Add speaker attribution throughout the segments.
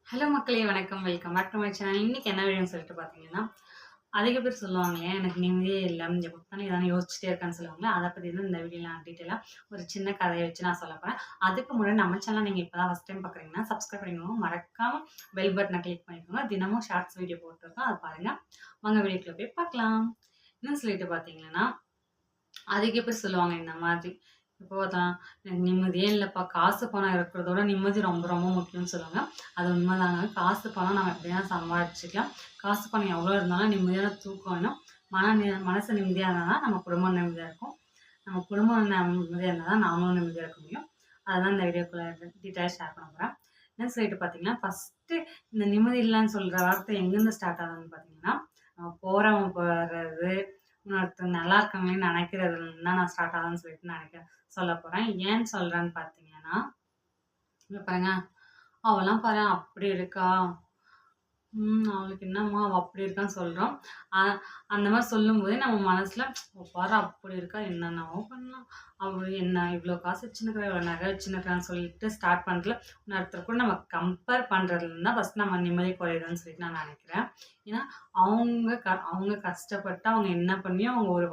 Speaker 1: Hello மக்களே வணக்கம். Welcome back to my channel. இன்னைக்கு என்ன வீடியோன்னு சொல்லிட்டு பார்த்தீங்கன்னா, அதிக பேர் சொல்லுவாங்க இல்லையா, எனக்கு நிம்மதியே இல்ல. எப்ப பார்த்தாலும் எதாவது யோசிச்சுட்டே இருக்கேன்னு சொல்லுவாங்கல்ல. அத பத்தி தான் இந்த வீடியோல நான் டீட்டெயிலா ஒரு சின்ன கதைய வச்சு நான் சொல்லப் போறேன். அதுக்கு முன்னாடி நம்ம சேனல் நீங்க இப்ப தான் ஃபர்ஸ்ட் டைம் பார்க்குறீங்கன்னா, சப்ஸ்கிரைப் பண்ணிக்கோங்க. மறக்காம பெல் பட்டன கிளிக் பண்ணிக்கோங்க. தினமும் ஷார்ட்ஸ் வீடியோ போட்டுருக்கோம். அத பாருங்க. வாங்க வீடியோக்குள்ள போய் பார்க்கலாம். என்னன்னு சொல்லிட்டு பார்த்தீங்கன்னா, அதிக பேர் சொல்லுவாங்க இந்த மாதிரி. இப்போ தான் எனக்கு நிம்மதியே இல்லப்பா. காசு பணம் இருக்கிறதோட நிம்மதி ரொம்ப ரொம்ப முக்கியம்னு சொல்லுவாங்க. அது உண்மைதாங்க. காசு பணம் நம்ம எப்படியா சம்பாதிச்சுக்கலாம். காசு பணம் எவ்வளோ இருந்தாலும் நிம்மதியான தூக்கம் வேணும். மனசு நிம்மதியா இருந்தா தான் நம்ம குடும்பம் நிம்மதியா இருக்கும். நம்ம குடும்பம் நிம்மதியா இருந்தா தான் நாமளும் நிம்மதியா இருக்க முடியும். அதுதான் இந்த வீடியோக்குள்ள டீட்டெயிலா ஷேர் பண்ண போறேன். என்னன்னு சொல்லிட்டு பார்த்தீங்கன்னா, ஃபர்ஸ்ட்டு இந்த நிம்மதி இல்லன்னு சொல்ற வார்த்தை எங்கேருந்து ஸ்டார்ட் ஆகுதுன்னு பார்த்தீங்கன்னா, நம்ம போறவங்க போறது, இன்னொருத்தர் நல்லா இருக்காங்களேன்னு நினைக்கிறதுலருந்து தான் நான் ஸ்டார்ட் ஆகுதுன்னு சொல்லிட்டு சொல்லப் போறேன். ஏன்னு சொல்றேன்னு பார்த்தீங்கன்னா, இங்க பாருங்க, அவலாம் பாரேன் அப்படி இருக்கா? அவளுக்கு என்னம்மா அவ அப்படி இருக்கான்னு சொல்றோம். அ அந்த மாரி சொல்லும்போதே நம்ம மனசுல பாரு அப்படி இருக்கா, என்னென்னவோ பண்ணா. அவ என்ன இவ்ளோ காசு வச்சுன்னுருக்கா, இவ்ளோ நகை வச்சுன்னுருக்கான்னு சொல்லிட்டு ஸ்டார்ட் பண்றதுல, இன்னொருத்தர் கூட நம்ம கம்பேர் பண்றதுலருந்து தான் ஃபர்ஸ்ட் நம்ம நிம்மதி குறையுதுன்னு சொல்லிட்டு நான் நெனைக்கிறேன். ஏன்னா, அவங்க கஷ்டப்பட்டு அவங்க என்ன பண்ணியோ அவங்க ஒரு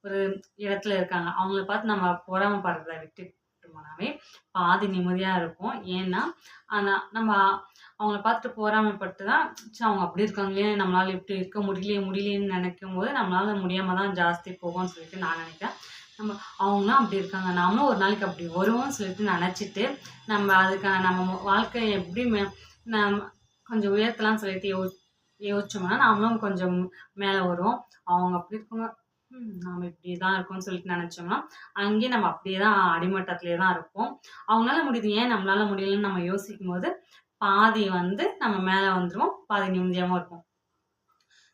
Speaker 1: ஒரு இடத்துல இருக்காங்க. அவங்கள பார்த்து நம்ம பொறாமைப்படுறத விட்டுட்டோம்னாவே பாதி நிம்மதியா இருப்போம். ஏன்னா, ஆனா நம்ம அவங்கள பார்த்துட்டு பொறாமைப்பட்டு தான், ச்ச அவங்க அப்படி இருக்காங்களே! நம்மளால இப்படி இருக்க முடியலையேன்னு நெனைக்கும்போது, நம்மளால முடியாம தான் ஜாஸ்தி போகும்ன்னு சொல்லிட்டு நான் நெனைக்கிறேன். நம்ம அவங்கலாம் அப்படி இருக்காங்க. நாமளும் ஒரு நாளைக்கு அப்படி வருவோம்ன்னு சொல்லிட்டு நெனச்சுட்டு, நம்ம அதுக்கான நம்ம வாழ்க்கைய எப்படி நம்ம கொஞ்சம் உயர்த்தலாம்ன்னு சொல்லிட்டு யோசிச்சோம்னா, நாமளும் கொஞ்சம் மேல வருவோம். அவங்க அப்படி இருக்காங்க. நாம இப்படி தான் இருக்கோம்ன்னு சொல்லிட்டு நெனச்சோம்னா, அங்கேயே நம்ம அப்படியே தான் அடிமட்டத்திலேயே தான் இருப்போம். அவங்களால முடியுது, ஏன் நம்மளால முடியலன்னு நம்ம யோசிக்கும்போது, பாதி நம்ம மேல வந்துருவோம். பாதி நிம்மதியாவும் இருப்போம்.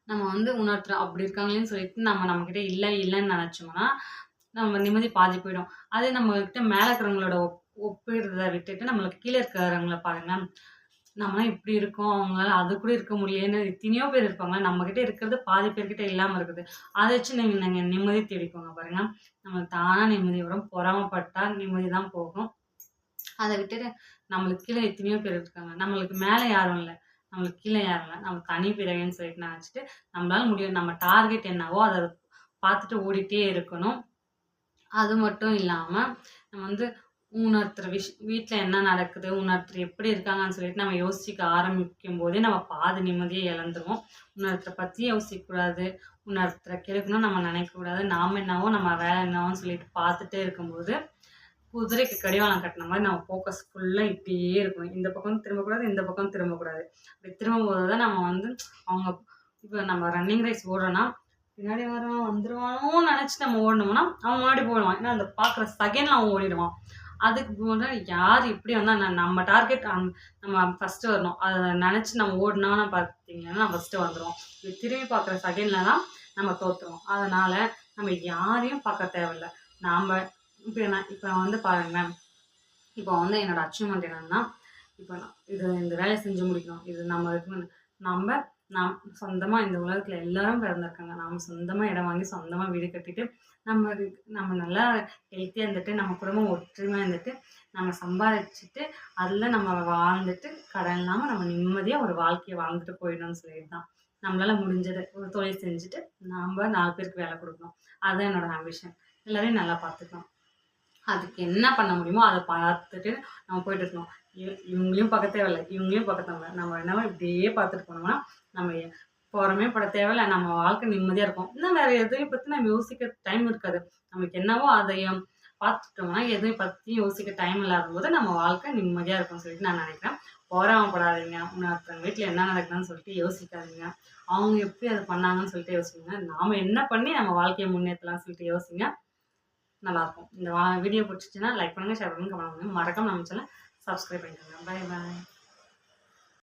Speaker 1: நம்ம இன்னொருத்தர் அப்படி இருக்காங்களேன்னு சொல்லிட்டு நம்மகிட்ட இல்லன்னு நெனச்சோம்னா, நம்ம நிம்மதி பாதி போயிடும். அதே நம்மகிட்ட மேல இருக்கிறவங்களோட ஒப்பிடுறத விட்டுட்டு, நம்மளுக்கு கீழ இருக்கிறவங்கள பாருங்களேன். நம்மலாம் இப்படி இருக்கோம். அவங்களால அது கூட இருக்க முடியலன்னு எத்தனையோ பேர் இருப்பாங்க. நம்மகிட்ட இருக்கிறது பாதி பேர்கிட்ட இல்லாம இருக்குது. அத வச்சு நீங்க நிம்மதி தேடிக்கோங்க பாருங்க. நம்மளுக்கு தானா நிம்மதி வரும். பொறாமப்பட்டா நிம்மதி தான் போகும். அத விட்டுட்டு நம்மளுக்கு கீழ எத்தனையோ பேர் இருக்காங்க. நம்மளுக்கு மேல யாரும் இல்ல. நம்மளுக்கு கீழ யாரும் இல்ல. நம்ம தனி பிறவின்னு சொல்லிட்டு நெனச்சுட்டு, நம்மளால முடியும். நம்ம டார்கெட் என்னவோ அத பார்த்துட்டு ஓடிட்டே இருக்கணும். அது மட்டும் இல்லாம, நம்ம இன்னொருத்தர் வீட்ல என்ன நடக்குது, இன்னொருத்தர் எப்படி இருக்காங்கன்னு சொல்லிட்டு நம்ம யோசிக்க ஆரம்பிக்கும்போதே, நம்ம பாதி நிம்மதிய இழந்துருவோம். இன்னொருத்தர பத்தி யோசிக்கக்கூடாது. இன்னொருத்தர கெடுக்கணும்னு நம்ம நினைக்கக்கூடாது. நாம என்னவோ, நம்ம வேலை என்னவோன்னு சொல்லிட்டு பார்த்துட்டே இருக்கும்போது, குதிரைக்கு கடிவாளம் கட்டின மாரி நம்ம ஃபோக்கஸ் ஃபுல்லா இப்படியே இருக்கணும். இந்த பக்கம் திரும்பக்கூடாது, இந்த பக்கம் திரும்பக்கூடாது. அப்படி திரும்பும்போது தான் நம்ம அவங்க இப்ப நம்ம ரன்னிங் ரேஸ் ஓடுறோம்னா, பின்னாடி வரவன் வந்துருவானோன்னு நெனச்சு நம்ம ஓடுனோம்னா, அவன் முன்னாடி போயிடுவான். ஏன்னா, அந்த பார்க்குற செகண்ட்ல அவன் ஓடிடுவான். அதுக்கு முன்னாடி யார் எப்படி வந்தா நம்ம டார்கெட் நம்ம ஃபர்ஸ்ட்டு வரணும். அத நெனச்சு நம்ம ஓடுனோம்னு பார்த்தீங்கன்னா, நம்ம ஃபர்ஸ்ட்டு வந்துருவோம். திரும்பி பார்க்குற செகண்ட்ல தான் நம்ம தோத்துருவோம். அதனால நம்ம யாரையும் பார்க்க தேவையில்ல. நாம இப்ப பாருங்களேன், இப்போ என்னோட அச்சீவ்மெண்ட் என்னன்னா, இப்போ நான் இந்த வேலைய செஞ்சு முடிக்கணும். இது நம்ம இருக்கணும். நம்ப நாம் சொந்தமா இந்த உலகத்துல எல்லாரும் பிறந்திருக்காங்க. நாம சொந்தமா இடம் வாங்கி, சொந்தமா வீடு கட்டிட்டு, நம்ம நல்லா ஹெல்த்தியா இருந்துட்டு, நம்ம குடும்பம் ஒற்றுமையா இருந்துட்டு, நம்ம சம்பாரிச்சுட்டு, அதுல நம்ம வாழ்ந்துட்டு, கடன் இல்லாம நம்ம நிம்மதியா ஒரு வாழ்க்கைய வாழ்ந்துட்டு போயிடணும்னு சொல்லிட்டு தான். நம்மளால முடிஞ்சது ஒரு தொழில் செஞ்சுட்டு, நாம 4 பேருக்கு வேலை குடுக்கணும். அதுதான் என்னோட ஆம்பிஷன். எல்லாரையும் நல்லா பார்த்துக்கணும். அதுக்கு என்ன பண்ண முடியுமோ அத பார்த்துட்டு நம்ம போயிட்டு இருக்கணும். இவங்களையும் பார்க்க தேவையில்ல, இவங்களையும் பார்க்க தேவையில்ல. நம்ம என்னவோ இப்படியே பார்த்துட்டு போனோம்னா, நம்ம பொறாமையே பட தேவையில்ல. நம்ம வாழ்க்கை நிம்மதியா இருக்கும். இன்னும் வேற எதையும் பத்தி நம்ம யோசிக்க டைம் இருக்காது. நமக்கு என்னவோ அதையும் பார்த்துட்டோம்னா, எதையும் பத்தி யோசிக்க டைம் இல்லாதபோது நம்ம வாழ்க்கை நிம்மதியா இருக்கும்னு சொல்லிட்டு நான் நினைக்கிறேன். பொறாமப்படாதீங்க. இன்னொருத்தவங்க வீட்ல என்ன நடக்குதுன்னு சொல்லிட்டு யோசிக்காதீங்க. அவங்க எப்படி அத பண்ணாங்கன்னு சொல்லிட்டு யோசிங்க. நாம என்ன பண்ணி நம்ம வாழ்க்கைய முன்னேத்தலாம்னு சொல்லிட்டு யோசிங்க. நல்லாயிருக்கும். இந்த வீடியோ பிடிச்சிச்சுன்னா லைக் பண்ணுங்க, ஷேர் பண்ணுங்க, கமெண்ட் பண்ணுங்க. மறக்காம நம்ம சேனல சப்ஸ்கிரைப் பண்ணிக்கோங்க. பாய் பாய்.